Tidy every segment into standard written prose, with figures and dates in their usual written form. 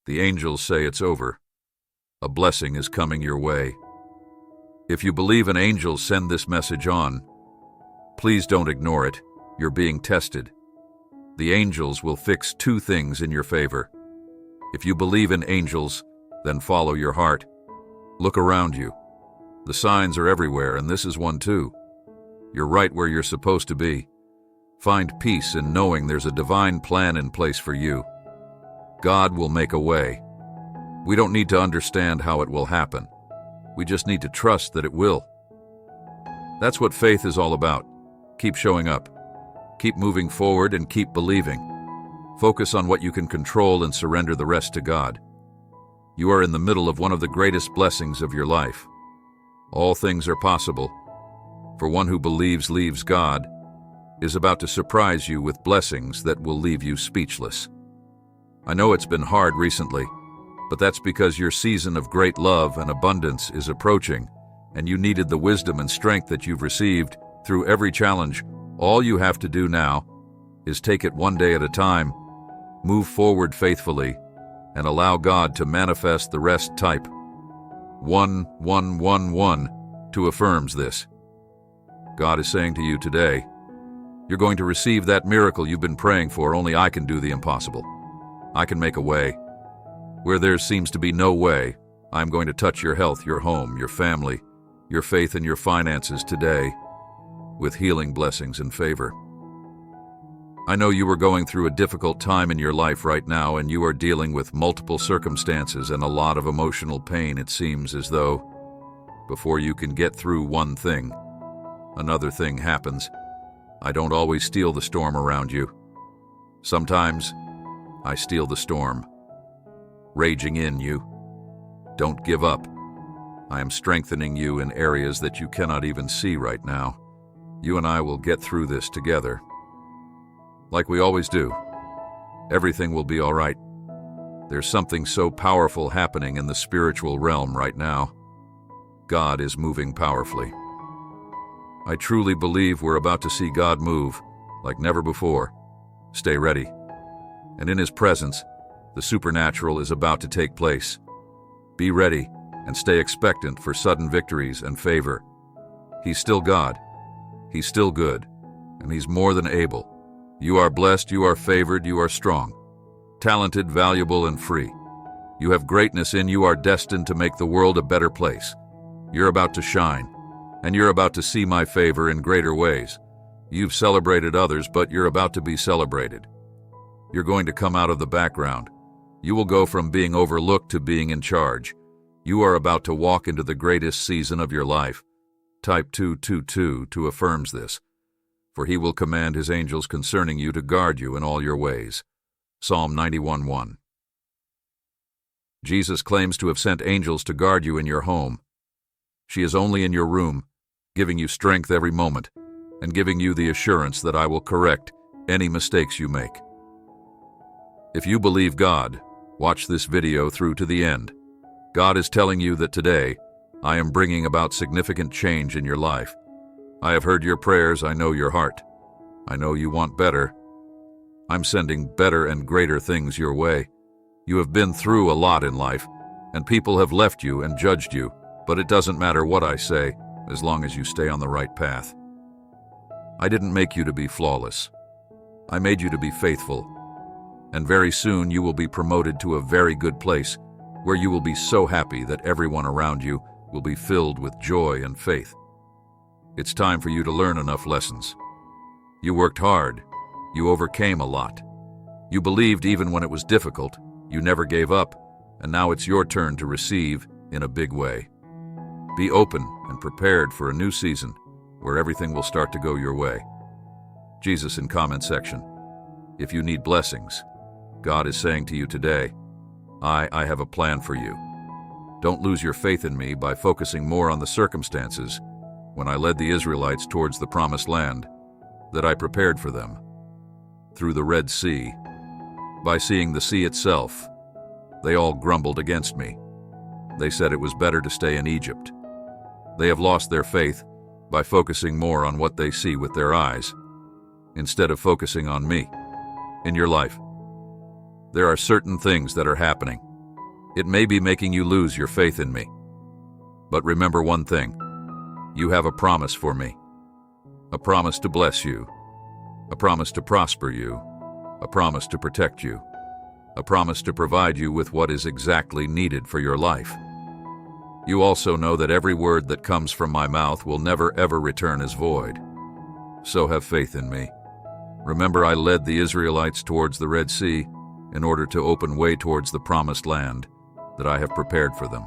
The angels say it's over. A blessing is coming your way. If you believe an angel send this message on, please don't ignore it. You're being tested. The angels will fix two things in your favor. If you believe in angels, then follow your heart. Look around you. The signs are everywhere, and this is one too. You're right where you're supposed to be. Find peace in knowing there's a divine plan in place for you. God will make a way. We don't need to understand how it will happen. We just need to trust that it will. That's what faith is all about. Keep showing up. Keep moving forward and keep believing. Focus on what you can control and surrender the rest to God. You are in the middle of one of the greatest blessings of your life. All things are possible. For one who believes leaves God is about to surprise you with blessings that will leave you speechless. I know it's been hard recently, but that's because your season of great love and abundance is approaching, and you needed the wisdom and strength that you've received through every challenge. All you have to do now is take it one day at a time, move forward faithfully, and allow God to manifest the rest. Type 1111 to affirms this. God is saying to you today, you're going to receive that miracle you've been praying for. Only I can do the impossible. I can make a way. Where there seems to be no way, I'm going to touch your health, your home, your family, your faith, and your finances today with healing blessings and favor. I know you are going through a difficult time in your life right now, and you are dealing with multiple circumstances and a lot of emotional pain. It seems as though before you can get through one thing, another thing happens. I don't always steal the storm around you. Sometimes I steal the storm raging in you. Don't give up. I am strengthening you in areas that you cannot even see right now. You and I will get through this together. Like we always do. Everything will be all right. There's something so powerful happening in the spiritual realm right now. God is moving powerfully. I truly believe we're about to see God move like never before. Stay ready. And in His presence, the supernatural is about to take place. Be ready and stay expectant for sudden victories and favor. He's still God. He's still good. And He's more than able. You are blessed, you are favored, you are strong, talented, valuable, and free. You have greatness in you, are destined to make the world a better place. You're about to shine, and you're about to see my favor in greater ways. You've celebrated others, but you're about to be celebrated. You're going to come out of the background. You will go from being overlooked to being in charge. You are about to walk into the greatest season of your life. Type 222 to affirms this. For He will command His angels concerning you to guard you in all your ways. Psalm 91:1. Jesus claims to have sent angels to guard you in your home. She is only in your room, giving you strength every moment, and giving you the assurance that I will correct any mistakes you make. If you believe God, watch this video through to the end. God is telling you that today, I am bringing about significant change in your life. I have heard your prayers. I know your heart. I know you want better. I'm sending better and greater things your way. You have been through a lot in life, and people have left you and judged you, but it doesn't matter what I say, as long as you stay on the right path. I didn't make you to be flawless. I made you to be faithful. And very soon you will be promoted to a very good place, where you will be so happy that everyone around you will be filled with joy and faith. It's time for you to learn enough lessons. You worked hard. You overcame a lot. You believed even when it was difficult. You never gave up, and now it's your turn to receive in a big way. Be open and prepared for a new season where everything will start to go your way. Jesus in comment section. If you need blessings, God is saying to you today, I have a plan for you. Don't lose your faith in me by focusing more on the circumstances when I led the Israelites towards the promised land that I prepared for them. Through the Red Sea, by seeing the sea itself, they all grumbled against me. They said it was better to stay in Egypt. They have lost their faith by focusing more on what they see with their eyes, instead of focusing on me. In your life, there are certain things that are happening, It may be making you lose your faith in me. But remember one thing. You have a promise for me. A promise to bless you. A promise to prosper you. A promise to protect you. A promise to provide you with what is exactly needed for your life. You also know that every word that comes from my mouth will never ever return as void. So have faith in me. Remember, I led the Israelites towards the Red Sea in order to open way towards the promised land that I have prepared for them.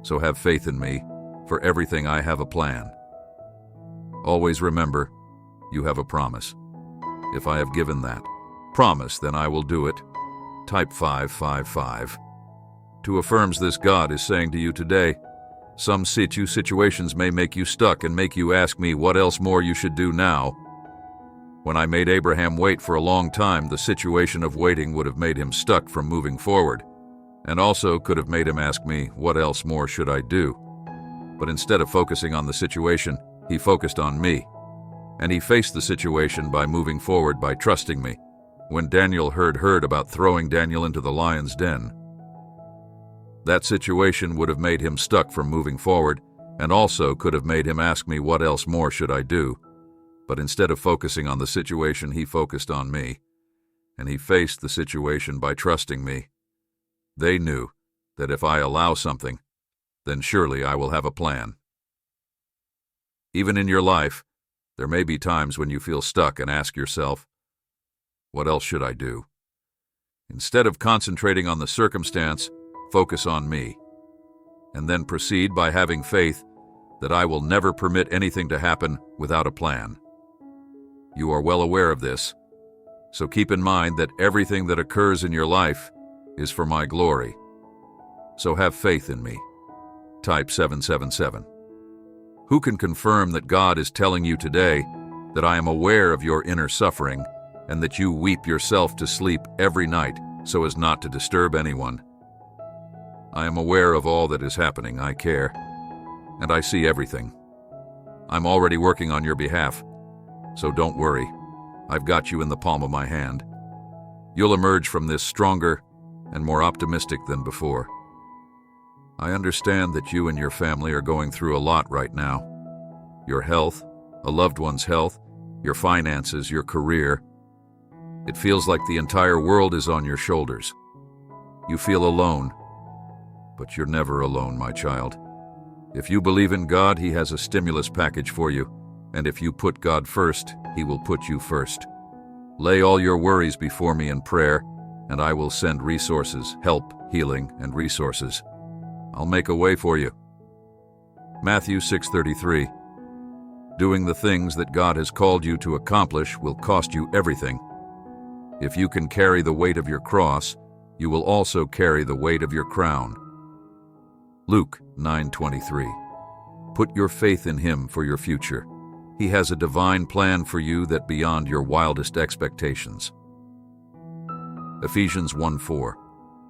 So have faith in me. For everything I have a plan. Always remember, you have a promise. If I have given that promise, then I will do it. Type 555. To affirms this, God is saying to you today, some situations may make you stuck and make you ask me what else more you should do now. When I made Abraham wait for a long time, the situation of waiting would have made him stuck from moving forward, and also could have made him ask me, what else more should I do? But instead of focusing on the situation, he focused on me. And he faced the situation by moving forward, by trusting me. When Daniel heard about throwing Daniel into the lion's den, that situation would have made him stuck from moving forward, and also could have made him ask me, what else more should I do? But instead of focusing on the situation, he focused on me. And he faced the situation by trusting me. They knew that if I allow something, then surely I will have a plan. Even in your life, there may be times when you feel stuck and ask yourself, what else should I do? Instead of concentrating on the circumstance, focus on me, and then proceed by having faith that I will never permit anything to happen without a plan. You are well aware of this, so keep in mind that everything that occurs in your life is for my glory. So have faith in me. Type 777. Who can confirm that God is telling you today that I am aware of your inner suffering and that you weep yourself to sleep every night so as not to disturb anyone? I am aware of all that is happening. I care, and I see everything. I'm already working on your behalf, so don't worry. I've got you in the palm of my hand. You'll emerge from this stronger and more optimistic than before. I understand that you and your family are going through a lot right now. Your health, a loved one's health, your finances, your career. It feels like the entire world is on your shoulders. You feel alone, but you're never alone, my child. If you believe in God, He has a stimulus package for you, and if you put God first, He will put you first. Lay all your worries before me in prayer, and I will send resources, help, healing, and resources. I'll make a way for you. Matthew 6:33. Doing the things that God has called you to accomplish will cost you everything. If you can carry the weight of your cross, you will also carry the weight of your crown. Luke 9:23. Put your faith in Him for your future. He has a divine plan for you that beyond your wildest expectations. Ephesians 1:4.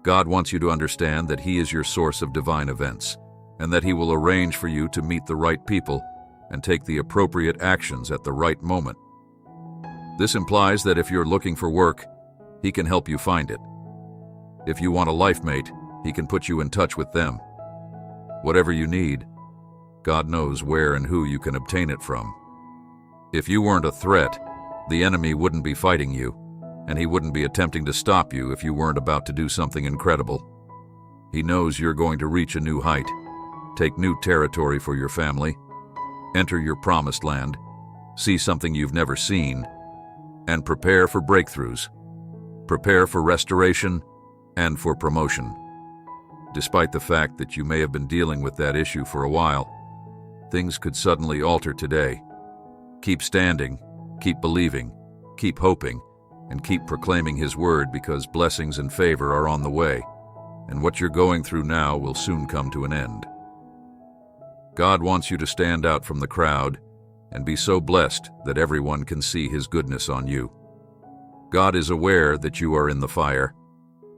God wants you to understand that He is your source of divine events, and that He will arrange for you to meet the right people and take the appropriate actions at the right moment. This implies that if you're looking for work, He can help you find it. If you want a life mate, He can put you in touch with them. Whatever you need, God knows where and who you can obtain it from. If you weren't a threat, the enemy wouldn't be fighting you, and he wouldn't be attempting to stop you if you weren't about to do something incredible. He knows you're going to reach a new height, take new territory for your family, enter your promised land, see something you've never seen, and prepare for breakthroughs. Prepare for restoration and for promotion. Despite the fact that you may have been dealing with that issue for a while, things could suddenly alter today. Keep standing, keep believing, keep hoping, and keep proclaiming His word, because blessings and favor are on the way, and what you're going through now will soon come to an end. God wants you to stand out from the crowd and be so blessed that everyone can see His goodness on you. God is aware that you are in the fire,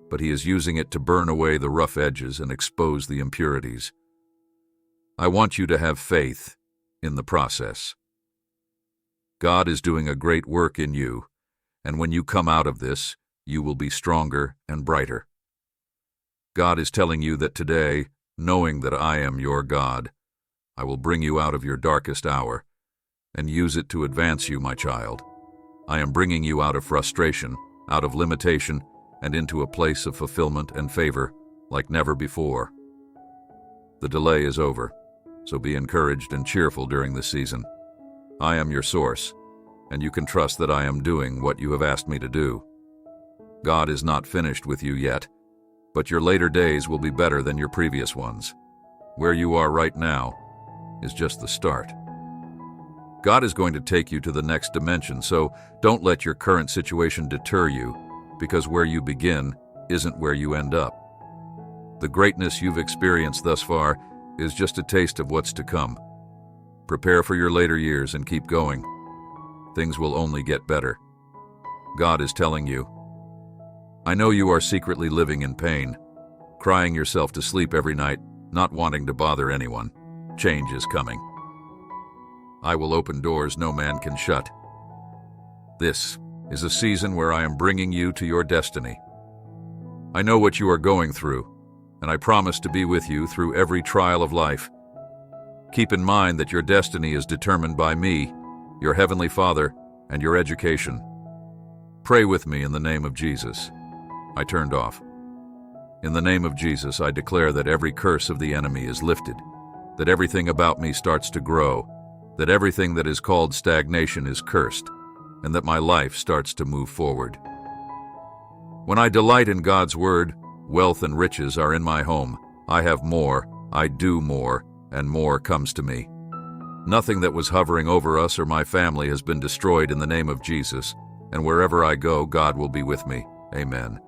but He is using it to burn away the rough edges and expose the impurities. I want you to have faith in the process. God is doing a great work in you, and when you come out of this, you will be stronger and brighter. God is telling you that today, knowing that I am your God, I will bring you out of your darkest hour and use it to advance you, my child. I am bringing you out of frustration, out of limitation, and into a place of fulfillment and favor like never before. The delay is over, so be encouraged and cheerful during this season. I am your source, and you can trust that I am doing what you have asked me to do. God is not finished with you yet, but your later days will be better than your previous ones. Where you are right now is just the start. God is going to take you to the next dimension, so don't let your current situation deter you, because where you begin isn't where you end up. The greatness you've experienced thus far is just a taste of what's to come. Prepare for your later years and keep going. Things will only get better. God is telling you, I know you are secretly living in pain, crying yourself to sleep every night, not wanting to bother anyone. Change is coming. I will open doors no man can shut. This is a season where I am bringing you to your destiny. I know what you are going through, and I promise to be with you through every trial of life. Keep in mind that your destiny is determined by me, your Heavenly Father, and your education. Pray with me in the name of Jesus. I turned off. In the name of Jesus, I declare that every curse of the enemy is lifted, that everything about me starts to grow, that everything that is called stagnation is cursed, and that my life starts to move forward. When I delight in God's word, wealth and riches are in my home. I have more, I do more, and more comes to me. Nothing that was hovering over us or my family has been destroyed in the name of Jesus, and wherever I go, God will be with me. Amen.